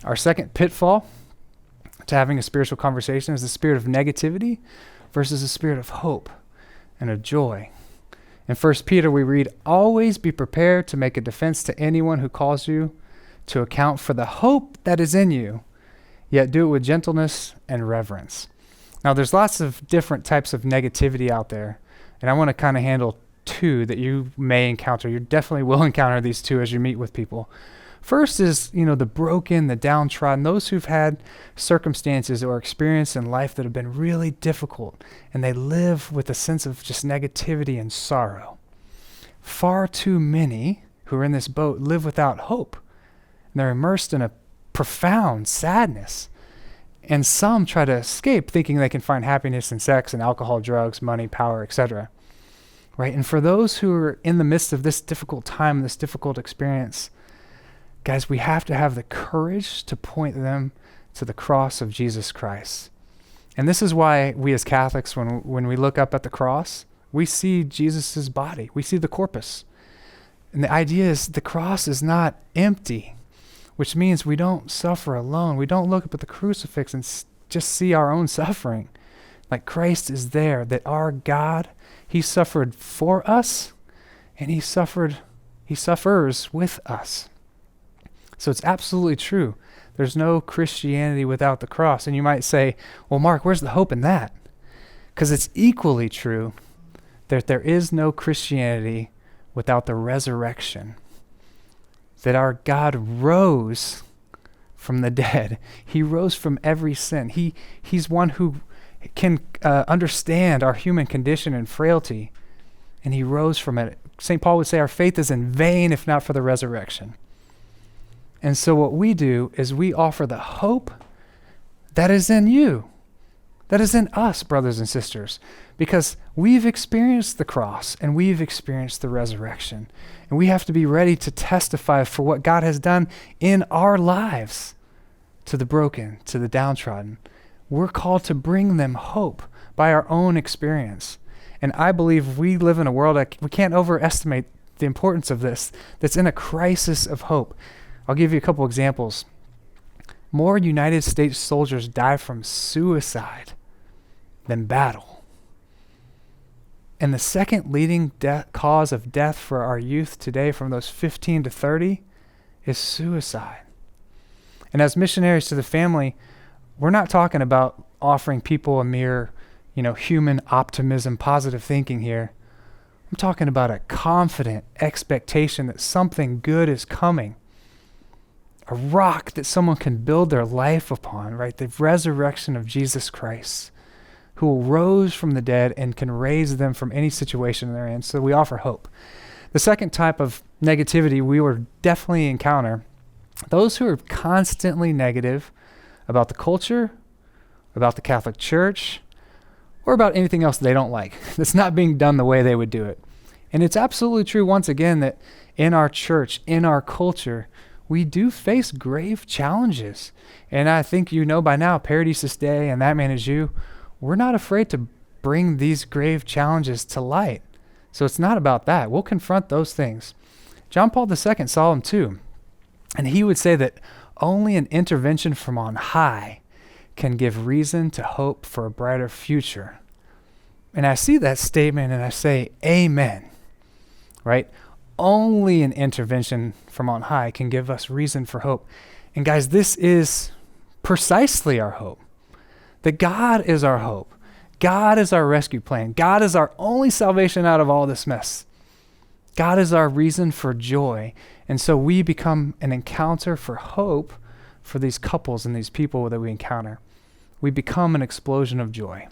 Our second pitfall to having a spiritual conversation is the spirit of negativity versus the spirit of hope and of joy. In 1 Peter, we read, "Always be prepared to make a defense to anyone who calls you to account for the hope that is in you, yet do it with gentleness and reverence." Now, there's lots of different types of negativity out there, and I want to kind of handle two that you may encounter. You definitely will encounter these two as you meet with people. First is, the broken, the downtrodden, those who've had circumstances or experience in life that have been really difficult, and they live with a sense of just negativity and sorrow. Far too many who are in this boat live without hope. And they're immersed in a profound sadness. And some try to escape thinking they can find happiness in sex and alcohol, drugs, money, power, etc. Right? And for those who are in the midst of this difficult time, this difficult experience, guys, we have to have the courage to point them to the cross of Jesus Christ. And this is why we as Catholics, when we look up at the cross, we see Jesus' body. We see the corpus. And the idea is the cross is not empty, which means we don't suffer alone. We don't look up at the crucifix and just see our own suffering. Like Christ is there, that our God, he suffered for us, and he suffers with us. So it's absolutely true. There's no Christianity without the cross. And you might say, well, Mark, where's the hope in that? Because it's equally true that there is no Christianity without the resurrection. That our God rose from the dead. He rose from every sin. He's one who can understand our human condition and frailty. And he rose from it. St. Paul would say our faith is in vain if not for the resurrection. And so what we do is we offer the hope that is in you, that is in us, brothers and sisters, because we've experienced the cross and we've experienced the resurrection. And we have to be ready to testify for what God has done in our lives to the broken, to the downtrodden. We're called to bring them hope by our own experience. And I believe we live in a world that we can't overestimate the importance of this, that's in a crisis of hope. I'll give you a couple examples. More United States soldiers die from suicide than battle. And the second leading cause of death for our youth today, from those 15 to 30, is suicide. And as missionaries to the family, we're not talking about offering people a mere, human optimism, positive thinking here. I'm talking about a confident expectation that something good is coming. A rock that someone can build their life upon, right? The resurrection of Jesus Christ, who rose from the dead and can raise them from any situation they're in. So we offer hope. The second type of negativity we will definitely encounter, those who are constantly negative about the culture, about the Catholic Church, or about anything else they don't like that's not being done the way they would do it. And it's absolutely true, once again, that in our church, in our culture, we do face grave challenges. And I think by now, Paradisus Dei and That Man Is You, we're not afraid to bring these grave challenges to light. So it's not about that. We'll confront those things. John Paul II saw them too. And he would say that only an intervention from on high can give reason to hope for a brighter future. And I see that statement and I say, amen, right? Only an intervention from on high can give us reason for hope. And guys, this is precisely our hope. That God is our hope. God is our rescue plan. God is our only salvation out of all this mess. God is our reason for joy. And so we become an encounter for hope for these couples and these people that we encounter. We become an explosion of joy.